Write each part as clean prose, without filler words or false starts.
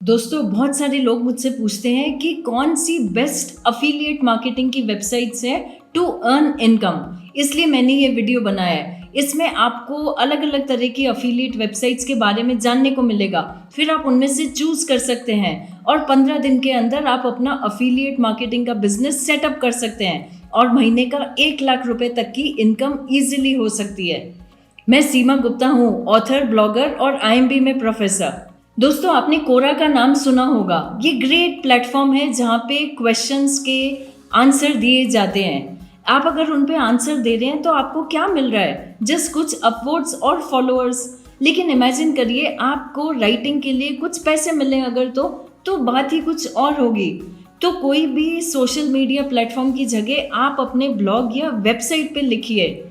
दोस्तों, बहुत सारे लोग मुझसे पूछते हैं कि कौन सी बेस्ट अफिलिएट मार्केटिंग की वेबसाइट्स है टू अर्न इनकम। इसलिए मैंने ये वीडियो बनाया है। इसमें आपको अलग अलग तरह की अफिलिएट वेबसाइट्स के बारे में जानने को मिलेगा। फिर आप उनमें से चूज कर सकते हैं और 15 दिन के अंदर आप अपना अफिलिएट मार्केटिंग का बिजनेस सेटअप कर सकते हैं और महीने का 1 लाख रुपए तक की इनकम ईजिली हो सकती है। मैं सीमा गुप्ता हूँ, ऑथर, ब्लॉगर और IMB में प्रोफेसर। दोस्तों, आपने कोरा का नाम सुना होगा। ये ग्रेट प्लेटफॉर्म है जहाँ पे क्वेश्चंस के आंसर दिए जाते हैं। आप अगर उन पे आंसर दे रहे हैं तो आपको क्या मिल रहा है? जस्ट कुछ अपवोर्ड्स और फॉलोअर्स। लेकिन इमेजिन करिए आपको राइटिंग के लिए कुछ पैसे मिले अगर तो बात ही कुछ और होगी। तो कोई भी सोशल मीडिया प्लेटफॉर्म की जगह आप अपने ब्लॉग या वेबसाइट पे लिखिए,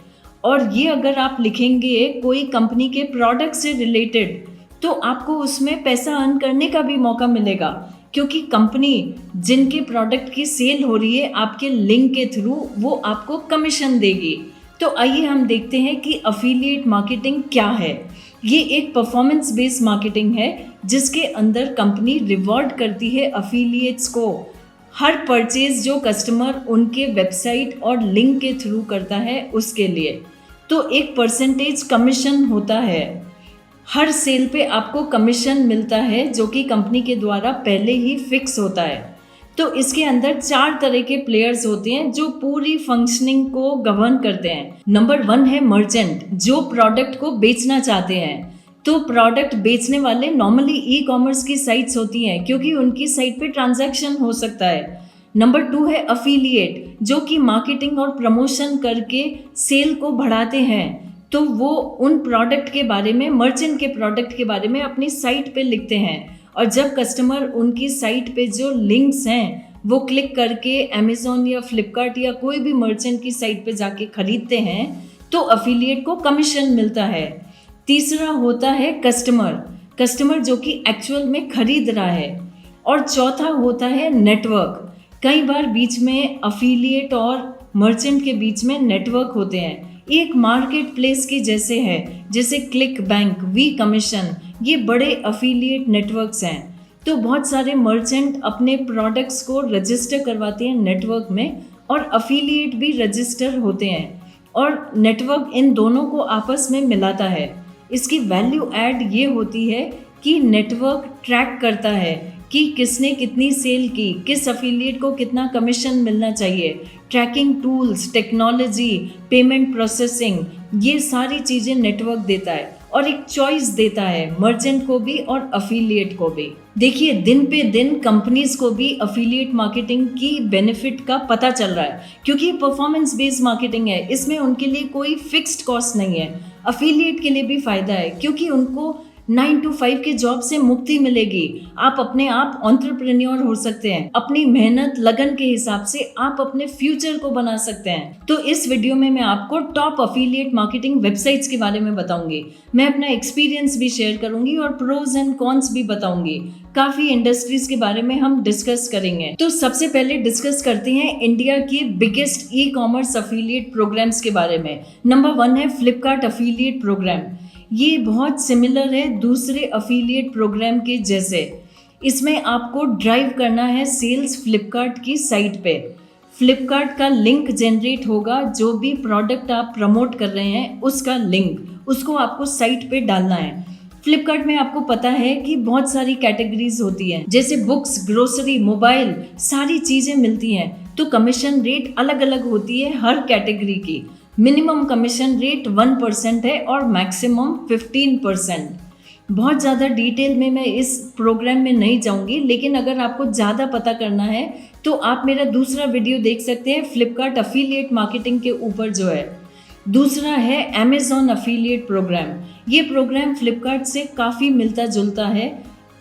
और ये अगर आप लिखेंगे कोई कंपनी के प्रोडक्ट से रिलेटेड तो आपको उसमें पैसा अर्न करने का भी मौका मिलेगा, क्योंकि कंपनी जिनके प्रोडक्ट की सेल हो रही है आपके लिंक के थ्रू वो आपको कमीशन देगी। तो आइए हम देखते हैं कि अफिलिएट मार्केटिंग क्या है। ये एक परफॉर्मेंस बेस्ड मार्केटिंग है जिसके अंदर कंपनी रिवॉर्ड करती है अफिलिएट्स को हर परचेज जो कस्टमर उनके वेबसाइट और लिंक के थ्रू करता है उसके लिए। तो एक परसेंटेज कमीशन होता है। हर सेल पे आपको कमीशन मिलता है जो कि कंपनी के द्वारा पहले ही फिक्स होता है। तो इसके अंदर 4 तरह के प्लेयर्स होते हैं जो पूरी फंक्शनिंग को गवर्न करते हैं। नंबर 1 है मर्चेंट, जो प्रोडक्ट को बेचना चाहते हैं। तो प्रोडक्ट बेचने वाले नॉर्मली ई-कॉमर्स की साइट्स होती हैं क्योंकि उनकी साइट पे ट्रांजैक्शन हो सकता है। नंबर 2 है अफिलिएट, जो कि मार्केटिंग और प्रमोशन करके सेल को बढ़ाते हैं। तो वो उन प्रोडक्ट के बारे में, मर्चेंट के प्रोडक्ट के बारे में अपनी साइट पे लिखते हैं, और जब कस्टमर उनकी साइट पे जो लिंक्स हैं वो क्लिक करके अमेज़ॉन या फ्लिपकार्ट या कोई भी मर्चेंट की साइट पे जाके खरीदते हैं तो अफिलिएट को कमीशन मिलता है। तीसरा होता है कस्टमर जो कि एक्चुअल में खरीद रहा है। और चौथा होता है नेटवर्क। कई बार बीच में अफिलिएट और मर्चेंट के बीच में नेटवर्क होते हैं, एक मार्केट प्लेस की जैसे है, जैसे क्लिक बैंक, वी कमीशन, ये बड़े अफिलिएट नेटवर्क्स हैं। तो बहुत सारे मर्चेंट अपने प्रोडक्ट्स को रजिस्टर करवाते हैं नेटवर्क में, और अफिलिएट भी रजिस्टर होते हैं, और नेटवर्क इन दोनों को आपस में मिलाता है। इसकी वैल्यू ऐड ये होती है कि नेटवर्क ट्रैक करता है कि किसने कितनी सेल की, किस अफिलिएट को कितना कमीशन मिलना चाहिए। Tracking tools, technology, payment processing, ये सारी चीज़ें नेटवर्क देता है, और एक चॉइस देता है मर्चेंट को भी और अफिलिएट को भी। देखिए, दिन पे दिन कंपनीज को भी अफिलिएट मार्केटिंग की बेनिफिट का पता चल रहा है, क्योंकि ये परफॉर्मेंस बेस्ड मार्केटिंग है। इसमें उनके लिए कोई फिक्स्ड कॉस्ट नहीं है। अफिलिएट के लिए भी फ़ायदा है क्योंकि उनको 9 to 5 के जॉब से मुक्ति मिलेगी। आप अपने आप एंटरप्रेन्योर हो सकते हैं। अपनी मेहनत लगन के हिसाब से आप अपने फ्यूचर को बना सकते हैं। तो इस वीडियो में मैं आपको टॉप अफिलिएट मार्केटिंग वेबसाइट्स के बारे में बताऊंगी। मैं अपना एक्सपीरियंस भी शेयर करूंगी और प्रोज एंड कॉन्स भी बताऊंगी। काफी इंडस्ट्रीज के बारे में हम डिस्कस करेंगे। तो सबसे पहले डिस्कस करते हैं इंडिया के बिगेस्ट ई-कॉमर्स अफिलिएट प्रोग्राम्स के बारे में। नंबर 1 है फ्लिपकार्ट अफिलिएट प्रोग्राम। ये बहुत सिमिलर है दूसरे अफिलिएट प्रोग्राम के जैसे। इसमें आपको ड्राइव करना है सेल्स फ्लिपकार्ट की साइट पे। फ्लिपकार्ट का लिंक जनरेट होगा, जो भी प्रोडक्ट आप प्रमोट कर रहे हैं उसका लिंक, उसको आपको साइट पे डालना है। फ्लिपकार्ट में आपको पता है कि बहुत सारी कैटेगरीज होती हैं, जैसे बुक्स, ग्रोसरी, मोबाइल, सारी चीज़ें मिलती हैं। तो कमीशन रेट अलग अलग होती है हर कैटेगरी की। मिनिमम कमीशन रेट 1% है और मैक्सिमम 15%। बहुत ज़्यादा डिटेल में मैं इस प्रोग्राम में नहीं जाऊंगी, लेकिन अगर आपको ज़्यादा पता करना है तो आप मेरा दूसरा वीडियो देख सकते हैं फ्लिपकार्ट अफिलिएट मार्केटिंग के ऊपर जो है। दूसरा है अमेज़ॉन अफिलिएट प्रोग्राम। ये प्रोग्राम फ्लिपकार्ट से काफ़ी मिलता जुलता है,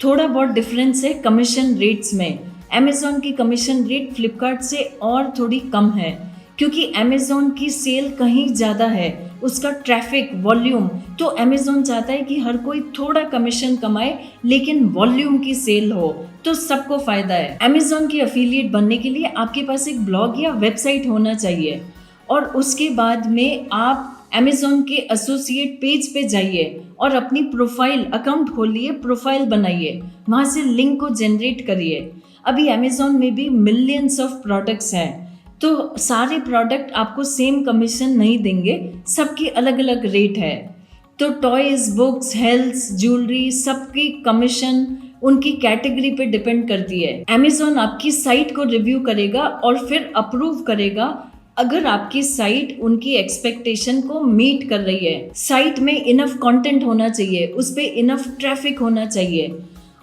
थोड़ा बहुत डिफरेंस है कमीशन रेट्स में। अमेज़ॉन की कमीशन रेट फ्लिपकार्ट से और थोड़ी कम है क्योंकि अमेज़ॉन की सेल कहीं ज़्यादा है, उसका ट्रैफिक, वॉल्यूम। तो अमेज़ॉन चाहता है कि हर कोई थोड़ा कमीशन कमाए लेकिन वॉल्यूम की सेल हो, तो सबको फ़ायदा है। अमेज़ॉन की अफिलिएट बनने के लिए आपके पास एक ब्लॉग या वेबसाइट होना चाहिए, और उसके बाद में आप अमेज़न के एसोसिएट पेज पे जाइए और अपनी प्रोफाइल अकाउंट खोलिए, प्रोफाइल बनाइए, वहाँ से लिंक को जनरेट करिए। अभी अमेज़न में भी मिलियंस ऑफ प्रोडक्ट्स हैं, तो सारे प्रोडक्ट आपको सेम कमीशन नहीं देंगे, सबकी अलग-अलग रेट है। तो टॉयज़, बुक्स, हेल्थ, ज्वेलरी सबकी कमीशन उनकी कैटेगरी पे डिपेंड करती है। अमेज़न आपकी साइट को रिव्यू करेगा और फिर अप्रूव करेगा अगर आपकी साइट उनकी एक्सपेक्टेशन को मीट कर रही है। साइट में इनफ कंटेंट होना चाहिए, उस पे इनफ ट्रैफिक होना चाहिए।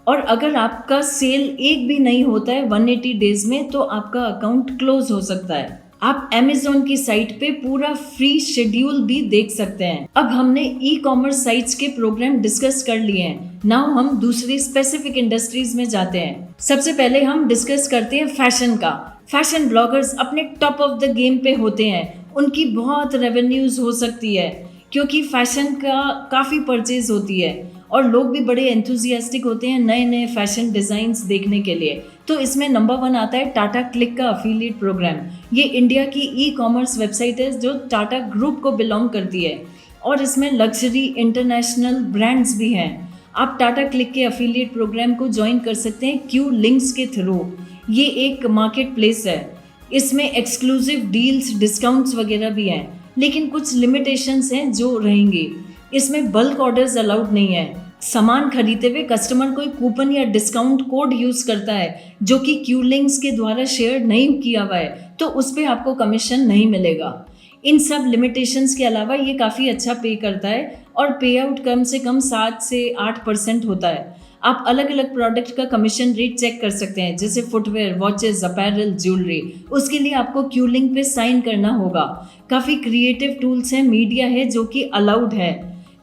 और अगर आपका सेल एक भी नहीं होता है 180 डेज में, तो आपका अकाउंट क्लोज हो सकता है। आप अमेज़न की साइट पे पूरा फ्री शेड्यूल भी देख सकते हैं। अब हमने ई कॉमर्स साइट्स के प्रोग्राम डिस्कस कर लिए हैं। नाउ हम दूसरी स्पेसिफिक इंडस्ट्रीज में जाते हैं। सबसे पहले हम डिस्कस करते हैं फैशन का। फैशन ब्लॉगर्स अपने टॉप ऑफ द गेम पे होते हैं, उनकी बहुत रेवेन्यूज हो सकती है क्योंकि फैशन का काफ़ी परचेज होती है और लोग भी बड़े एंथुजियास्टिक होते हैं नए नए फैशन डिज़ाइंस देखने के लिए। तो इसमें नंबर 1 आता है टाटा क्लिक का अफिलिएट प्रोग्राम। ये इंडिया की ई कॉमर्स वेबसाइट है जो टाटा ग्रुप को बिलोंग करती है और इसमें लग्जरी इंटरनेशनल ब्रांड्स भी हैं। आप टाटा क्लिक के अफिलिएट प्रोग्राम को ज्वाइन कर सकते हैं क्यू लिंक्स के थ्रू। ये एक मार्केट प्लेस है, इसमें एक्सक्लूसिव डील्स, डिस्काउंट्स वगैरह भी हैं, लेकिन कुछ लिमिटेशंस हैं जो रहेंगी। इसमें बल्क ऑर्डर्स अलाउड नहीं है। सामान खरीदते हुए कस्टमर कोई कूपन या डिस्काउंट कोड यूज करता है जो कि क्यू लिंक्स के द्वारा शेयर नहीं किया हुआ है, तो उस पर आपको कमीशन नहीं मिलेगा। इन सब लिमिटेशंस के अलावा ये काफ़ी अच्छा पे करता है और पे आउट कम से कम 7 से 8% होता है। आप अलग अलग प्रोडक्ट का कमीशन रेट चेक कर सकते हैं, जैसे फुटवेयर, वॉचेस, अपैरल, ज्वेलरी। उसके लिए आपको क्यू लिंक पे साइन करना होगा। काफ़ी क्रिएटिव टूल्स हैं, मीडिया है जो कि अलाउड है,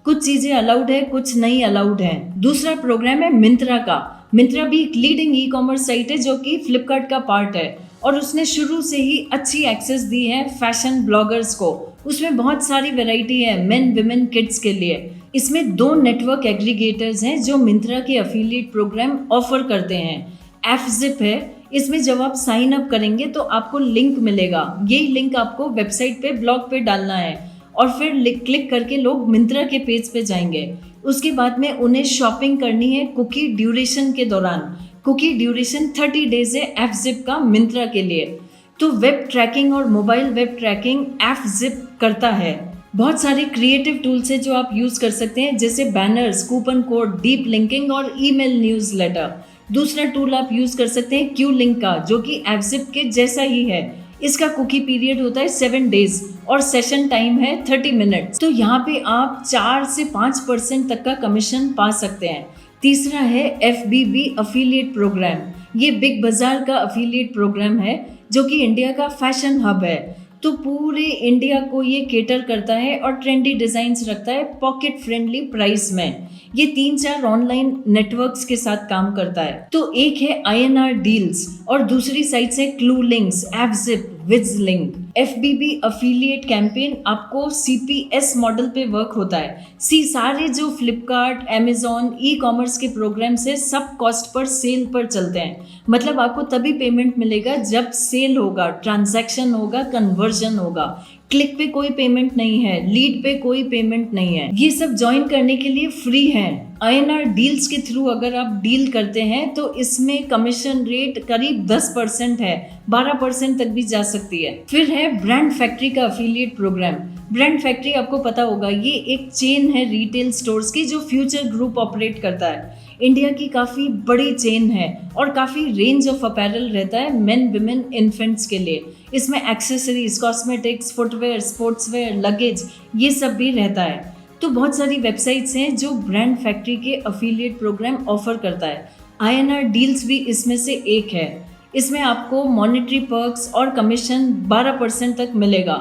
कुछ चीज़ें अलाउड है, कुछ नहीं अलाउड है। दूसरा प्रोग्राम है मिंत्रा का। मिंत्रा भी एक लीडिंग ई कॉमर्स साइट है जो कि फ्लिपकार्ट का पार्ट है और उसने शुरू से ही अच्छी एक्सेस दी है फैशन ब्लॉगर्स को। उसमें बहुत सारी वैरायटी है मेन, विमेन, किड्स के लिए। इसमें 2 नेटवर्क एग्रीगेटर्स हैं जो मिंत्रा के अफिलिएट प्रोग्राम ऑफर करते हैं। एफजिप है, इसमें जब आप साइन अप करेंगे तो आपको लिंक मिलेगा। यही लिंक आपको वेबसाइट पे, ब्लॉग पे डालना है और फिर क्लिक करके लोग मिंत्रा के पेज पे जाएंगे। उसके बाद में उन्हें शॉपिंग करनी है कुकी ड्यूरेशन के दौरान। कुकी ड्यूरेशन 30 डेज है एफजिप का मिंत्रा के लिए। तो वेब ट्रैकिंग और मोबाइल वेब ट्रैकिंग एफजिप करता है। बहुत सारे क्रिएटिव टूल्स हैं जो आप यूज़ कर सकते हैं, जैसे banners, coupon code, deep linking और ईमेल न्यूज़लेटर। दूसरा टूल आप यूज़ कर सकते हैं क्यू लिंक का, जो कि एफजिप के जैसा ही है। इसका कुकी पीरियड होता है 7 डेज और सेशन टाइम है 30 मिनट्स। तो यहाँ पे आप 4 से 5% तक का कमीशन पा सकते हैं। तीसरा है FBB अफिलिएट प्रोग्राम। ये बिग बाजार का अफिलिएट प्रोग्राम है जो कि इंडिया का फैशन हब है। तो पूरे इंडिया को ये केटर करता है और ट्रेंडी डिज़ाइंस रखता है पॉकेट फ्रेंडली प्राइस में। ये 3-4 ऑनलाइन नेटवर्क्स के साथ काम करता है। तो एक है INR डील्स और दूसरी साइट से क्लू लिंक्स, एफजिप, विजलिंक। FBB अफिलिएट कैंपेन आपको CPS मॉडल पे वर्क होता है। सारे जो फ्लिपकार्ट, अमेज़न, ई कॉमर्स के प्रोग्राम्स है सब कॉस्ट पर, सेल पर चलते हैं। मतलब आपको तभी पेमेंट मिलेगा जब सेल होगा, ट्रांजैक्शन होगा, कन्वर्जन होगा। क्लिक पे कोई पेमेंट नहीं है, लीड पे कोई पेमेंट नहीं है। ये सब ज्वाइन करने के लिए फ्री है। INR डील्स के थ्रू अगर आप डील करते हैं तो इसमें कमीशन रेट करीब 10% है, 12% तक भी जा सकती है। फिर है ब्रांड फैक्ट्री का अफिलिएट प्रोग्राम। ब्रांड फैक्ट्री आपको पता होगा, ये एक चेन है रिटेल स्टोर्स की जो फ्यूचर ग्रुप ऑपरेट करता है। इंडिया की काफ़ी बड़ी चेन है और काफ़ी रेंज ऑफ अपैरल रहता है मेन, विमेन, इन्फेंट्स के लिए। इसमें accessories, cosmetics, footwear, sportswear, luggage, ये सब भी रहता है। तो बहुत सारी वेबसाइट्स हैं जो ब्रांड फैक्ट्री के अफिलिएट प्रोग्राम ऑफर करता है। INR डील्स भी इसमें से एक है। इसमें आपको मॉनेटरी पर्क्स और कमीशन 12% तक मिलेगा।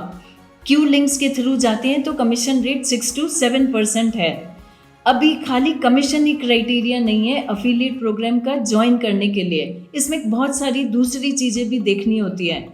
क्यू लिंक्स के थ्रू जाते हैं तो कमीशन रेट 6 to 7% है। अभी खाली कमीशन ही क्राइटेरिया नहीं है अफिलिएट प्रोग्राम का ज्वाइन करने के लिए, इसमें बहुत सारी दूसरी चीज़ें भी देखनी होती हैं।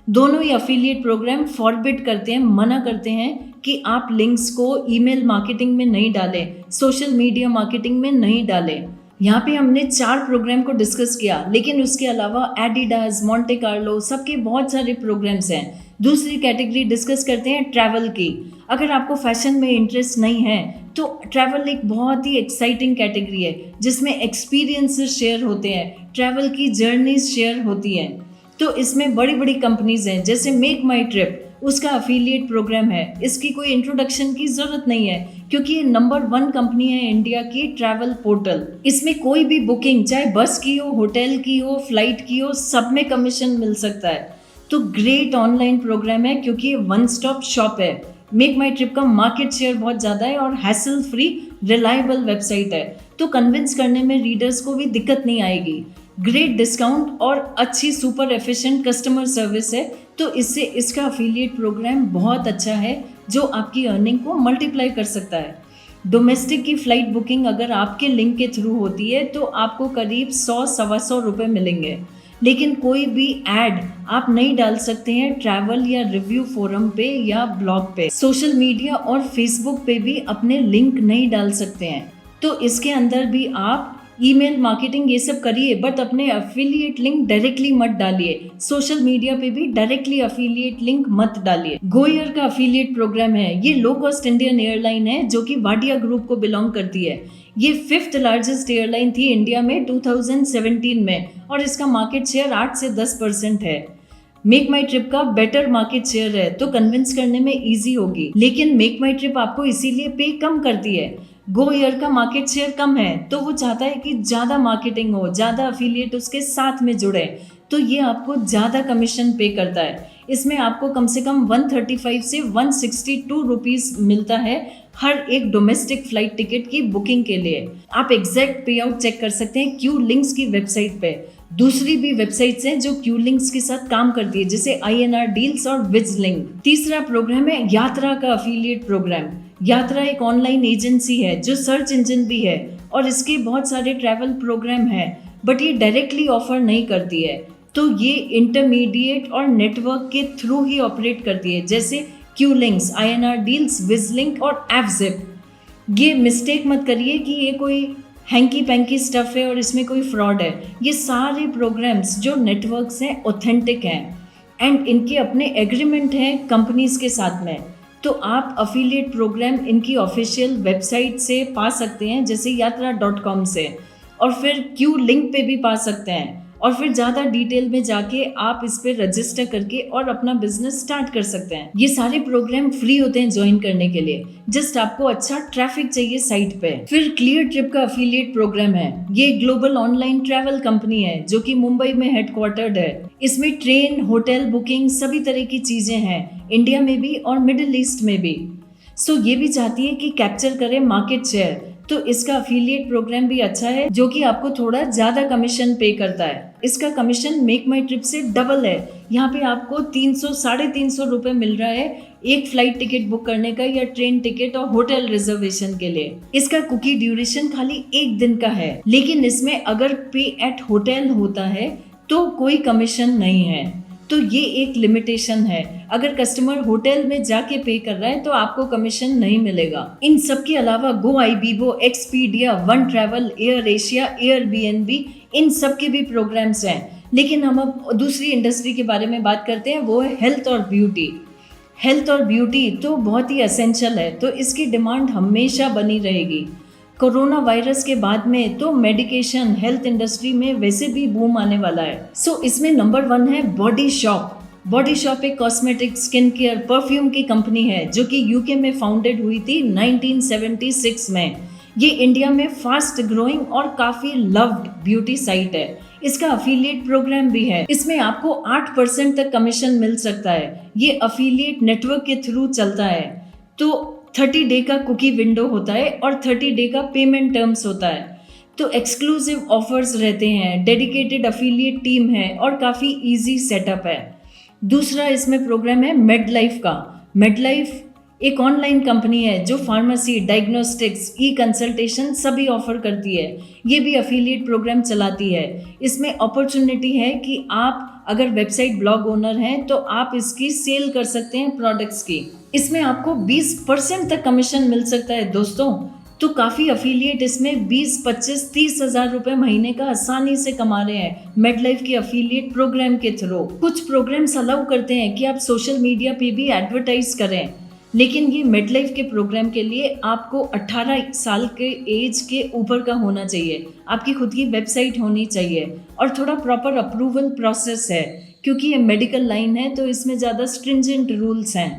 दोनों ही अफिलिएट प्रोग्राम फॉरबिड करते हैं, मना करते हैं कि आप लिंक्स को ईमेल मार्केटिंग में नहीं डालें, सोशल मीडिया मार्केटिंग में नहीं डालें। यहाँ पे हमने 4 प्रोग्राम को डिस्कस किया, लेकिन उसके अलावा एडिडास, मॉन्टे कार्लो, सबके बहुत सारे प्रोग्राम्स हैं दूसरी कैटेगरी डिस्कस करते हैं ट्रैवल की। अगर आपको फैशन में इंटरेस्ट नहीं है तो ट्रैवल एक बहुत ही एक्साइटिंग कैटेगरी है जिसमें एक्सपीरियंसेस शेयर होते हैं, ट्रैवल की जर्नीज शेयर होती हैं। तो इसमें बड़ी बड़ी कंपनीज हैं जैसे मेक माई ट्रिप, उसका अफिलिएट प्रोग्राम है। इसकी कोई इंट्रोडक्शन की जरूरत नहीं है क्योंकि ये नंबर 1 कंपनी है इंडिया की ट्रैवल पोर्टल। इसमें कोई भी बुकिंग चाहे बस की हो, होटल की हो, फ्लाइट की हो, सब में कमीशन मिल सकता है। तो ग्रेट ऑनलाइन प्रोग्राम है क्योंकि ये वन स्टॉप शॉप है। मेक माई ट्रिप का मार्केट शेयर बहुत ज़्यादा है और हैसल फ्री रिलायबल वेबसाइट है, तो कन्विंस करने में रीडर्स को भी दिक्कत नहीं आएगी। ग्रेट डिस्काउंट और अच्छी सुपर एफिशिएंट कस्टमर सर्विस है, तो इससे इसका अफिलिएट प्रोग्राम बहुत अच्छा है जो आपकी अर्निंग को मल्टीप्लाई कर सकता है। डोमेस्टिक की फ़्लाइट बुकिंग अगर आपके लिंक के थ्रू होती है तो आपको करीब 100-125 रुपये मिलेंगे, लेकिन कोई भी ऐड आप नहीं डाल सकते हैं ट्रैवल या रिव्यू फोरम पे या ब्लॉग पे। सोशल मीडिया और फेसबुक पे भी अपने लिंक नहीं डाल सकते हैं। तो इसके अंदर भी आप ईमेल मार्केटिंग ये सब करिए, बट अपने अफिलिएट लिंक डायरेक्टली मत डालिए। सोशल मीडिया पे भी डायरेक्टली अफिलिएट लिंक मत डालिए। गो एयर का अफिलिएट प्रोग्राम है, ये लो कॉस्ट इंडियन एयरलाइन है जो कि वाडिया ग्रुप को बिलोंग करती है। ये 5th लार्जेस्ट एयरलाइन थी इंडिया में 2017 में और इसका मार्केट शेयर 8 से 10% है। मेक माई ट्रिप का बेटर मार्केट शेयर है तो कन्विंस करने में इजी होगी, लेकिन मेक माई ट्रिप आपको इसीलिए पे कम करती है। गो एयर का मार्केट शेयर कम है तो वो चाहता है कि ज़्यादा मार्केटिंग हो, ज़्यादा अफिलिएट उसके साथ में जुड़े, तो ये आपको ज़्यादा कमीशन पे करता है। इसमें आपको कम से कम 135 से 162 रुपीज़ मिलता है हर एक डोमेस्टिक फ्लाइट टिकट की बुकिंग के लिए। आप एग्जैक्ट पे आउट चेक कर सकते हैं क्यू लिंक्स की वेबसाइट पे। दूसरी भी वेबसाइट्स हैं जो क्यू लिंक्स के साथ काम करती है जैसे INR डील्स और विज लिंक। तीसरा प्रोग्राम है यात्रा का अफिलिएट प्रोग्राम। यात्रा एक ऑनलाइन एजेंसी है जो सर्च इंजन भी है और इसके बहुत सारे ट्रैवल प्रोग्राम हैं, बट ये डायरेक्टली ऑफर नहीं करती है, तो ये इंटरमीडिएट और नेटवर्क के थ्रू ही ऑपरेट करती है जैसे क्यू लिंक्स, INR डील्स, विज लिंक और एफजिप। ये मिस्टेक मत करिए कि ये कोई हैंकी पैंकी स्टफ है और इसमें कोई फ्रॉड है। ये सारे प्रोग्राम्स जो नेटवर्क्स हैं ऑथेंटिक हैं एंड इनके अपने एग्रीमेंट हैं कंपनीज के साथ में। तो आप अफिलिएट प्रोग्राम इनकी ऑफिशियल वेबसाइट से पा सकते हैं जैसे यात्रा.com से, और फिर क्यू लिंक पे भी पा सकते हैं, और फिर ज़्यादा डिटेल में जाके आप इस पे रजिस्टर करके और अपना बिजनेस स्टार्ट कर सकते हैं। ये सारे प्रोग्राम फ्री होते हैं ज्वाइन करने के लिए, जस्ट आपको अच्छा ट्रैफिक चाहिए साइट पे। फिर क्लियर ट्रिप का अफिलिएट प्रोग्राम है। ये ग्लोबल ऑनलाइन ट्रैवल कंपनी है जो कि मुंबई में हेडक्वार्टर्ड है। इसमें ट्रेन, होटल बुकिंग सभी तरह की चीजें हैं, इंडिया में भी और मिडिल ईस्ट में भी। सो ये भी चाहती है कि कैप्चर करे मार्केट शेयर, तो इसका अफिलिएट प्रोग्राम भी अच्छा है जो कि आपको थोड़ा ज़्यादा कमीशन पे करता है। इसका कमीशन मेक माई ट्रिप से डबल है। यहाँ पे आपको 300-350 रुपये मिल रहा है एक फ्लाइट टिकट बुक करने का या ट्रेन टिकट और होटल रिजर्वेशन के लिए। इसका कुकी ड्यूरेशन खाली 1 दिन का है, लेकिन इसमें अगर पे एट होटल होता है तो कोई कमीशन नहीं है, तो ये एक लिमिटेशन है। अगर कस्टमर होटल में जाके पे कर रहा है तो आपको कमीशन नहीं मिलेगा। इन सब के अलावा Goibibo, Expedia, One Travel, Air Asia, Airbnb, इन सब के भी प्रोग्राम्स हैं। लेकिन हम अब दूसरी इंडस्ट्री के बारे में बात करते हैं, वो है हेल्थ और ब्यूटी। हेल्थ और ब्यूटी तो बहुत ही एसेंशियल है, तो इसकी डिमांड हमेशा बनी रहेगी। कोरोना वायरस के बाद में तो मेडिकेशन हेल्थ इंडस्ट्री में वैसे भी बूम आने वाला है। सो इसमें नंबर 1 है बॉडी शॉप। बॉडी शॉप एक कॉस्मेटिक, स्किन केयर, परफ्यूम की कंपनी है जो कि यूके में फाउंडेड हुई थी 1976 में। ये इंडिया में फास्ट ग्रोइंग और काफ़ी लव्ड ब्यूटी साइट है। इसका अफिलिएट प्रोग्राम भी है। इसमें आपको 8% तक कमीशन मिल सकता है। ये अफिलिएट नेटवर्क के थ्रू चलता है, तो 30 डे का कुकी विंडो होता है और 30 डे का पेमेंट टर्म्स होता है। तो एक्सक्लूसिव ऑफर्स रहते हैं, डेडिकेटेड अफिलिएट टीम है और काफ़ी इजी सेटअप है। दूसरा इसमें प्रोग्राम है मेडलाइफ का। मेडलाइफ एक ऑनलाइन कंपनी है जो फार्मेसी, डायग्नोस्टिक्स, ई कंसल्टेशन सभी ऑफर करती है। ये भी अफिलिएट प्रोग्राम चलाती है। इसमें अपॉर्चुनिटी है कि आप अगर वेबसाइट ब्लॉग ओनर हैं तो आप इसकी सेल कर सकते हैं प्रोडक्ट्स की। इसमें आपको 20% तक कमीशन मिल सकता है दोस्तों। तो काफ़ी अफिलिएट इसमें 20, 25, 30 हज़ार रुपए महीने का आसानी से कमा रहे हैं मेडलाइफ के अफिलिएट प्रोग्राम के थ्रू। कुछ प्रोग्राम्स अलाउ करते हैं कि आप सोशल मीडिया पे भी एडवर्टाइज करें, लेकिन ये मेडलाइफ के प्रोग्राम के लिए आपको 18 साल के एज के ऊपर का होना चाहिए, आपकी खुद की वेबसाइट होनी चाहिए और थोड़ा प्रॉपर अप्रूवल प्रोसेस है, क्योंकि ये मेडिकल लाइन है तो इसमें ज़्यादा स्ट्रिंजेंट रूल्स हैं।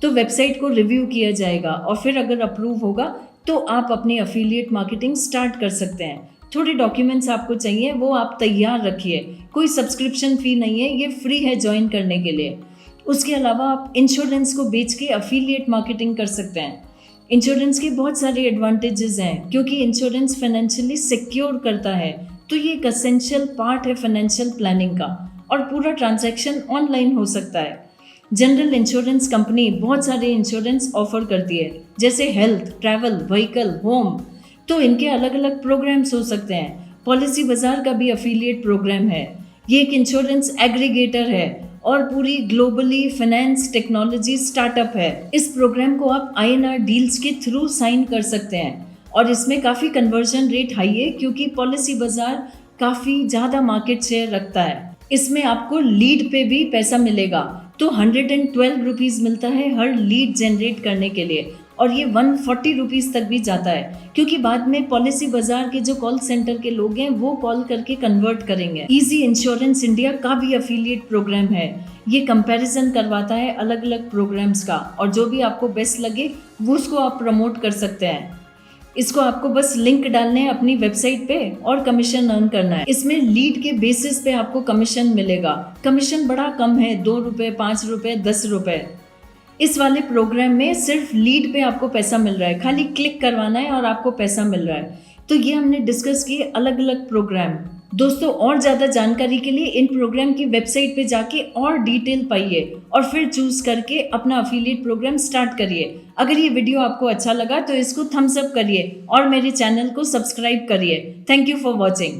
तो वेबसाइट को रिव्यू किया जाएगा और फिर अगर अप्रूव होगा तो आप अपनी अफिलिएट मार्केटिंग स्टार्ट कर सकते हैं। थोड़े डॉक्यूमेंट्स आपको चाहिए, वो आप तैयार रखिए। कोई सब्सक्रिप्शन फ़ी नहीं है, ये फ्री है ज्वाइन करने के लिए। उसके अलावा आप इंश्योरेंस को बेच के अफिलिएट मार्केटिंग कर सकते हैं। इंश्योरेंस के बहुत सारे एडवांटेजेस हैं, क्योंकि इंश्योरेंस फाइनेंशियली सिक्योर करता है, तो ये एक एसेंशियल पार्ट है फाइनेंशियल प्लानिंग का, और पूरा ट्रांजैक्शन ऑनलाइन हो सकता है। जनरल इंश्योरेंस कंपनी बहुत सारे इंश्योरेंस ऑफर करती है, जैसे हेल्थ, ट्रैवल, व्हीकल, होम। तो इनके अलग अलग प्रोग्राम्स हो सकते हैं। पॉलिसी बाजार का भी अफिलिएट प्रोग्राम है। ये एक इंश्योरेंस एग्रीगेटर है और पूरी ग्लोबली फाइनेंस टेक्नोलॉजी स्टार्टअप है। इस प्रोग्राम को आप INR डील्स के थ्रू साइन कर सकते हैं और इसमें काफ़ी कन्वर्जन रेट हाई है, क्योंकि पॉलिसी बाजार काफ़ी ज़्यादा मार्केट शेयर रखता है। इसमें आपको लीड पे भी पैसा मिलेगा, तो 112 रुपीज़ मिलता है हर लीड जनरेट करने के लिए, और ये 140 रुपीज़ तक भी जाता है, क्योंकि बाद में पॉलिसी बाजार के जो कॉल सेंटर के लोग हैं वो कॉल करके कन्वर्ट करेंगे। इजी इंश्योरेंस इंडिया का भी अफिलिएट प्रोग्राम है। ये कंपैरिजन करवाता है अलग अलग प्रोग्राम्स का, और जो भी आपको बेस्ट लगे वो उसको आप प्रमोट कर सकते हैं। इसको आपको बस लिंक डालने हैं अपनी वेबसाइट पे और कमीशन अर्न करना है। इसमें लीड के बेसिस पे आपको कमीशन मिलेगा। कमीशन बड़ा कम है, 2 रुपये, 5 रुपये, 10 रुपये। इस वाले प्रोग्राम में सिर्फ लीड पे आपको पैसा मिल रहा है, खाली क्लिक करवाना है और आपको पैसा मिल रहा है। तो ये हमने डिस्कस किए अलग अलग प्रोग्राम। दोस्तों, और ज़्यादा जानकारी के लिए इन प्रोग्राम की वेबसाइट पे जाके और डिटेल पाइए और फिर चूज करके अपना अफिलिएट प्रोग्राम स्टार्ट करिए। अगर ये वीडियो आपको अच्छा लगा तो इसको थम्स अप करिए और मेरे चैनल को सब्सक्राइब करिए। Thank you for watching.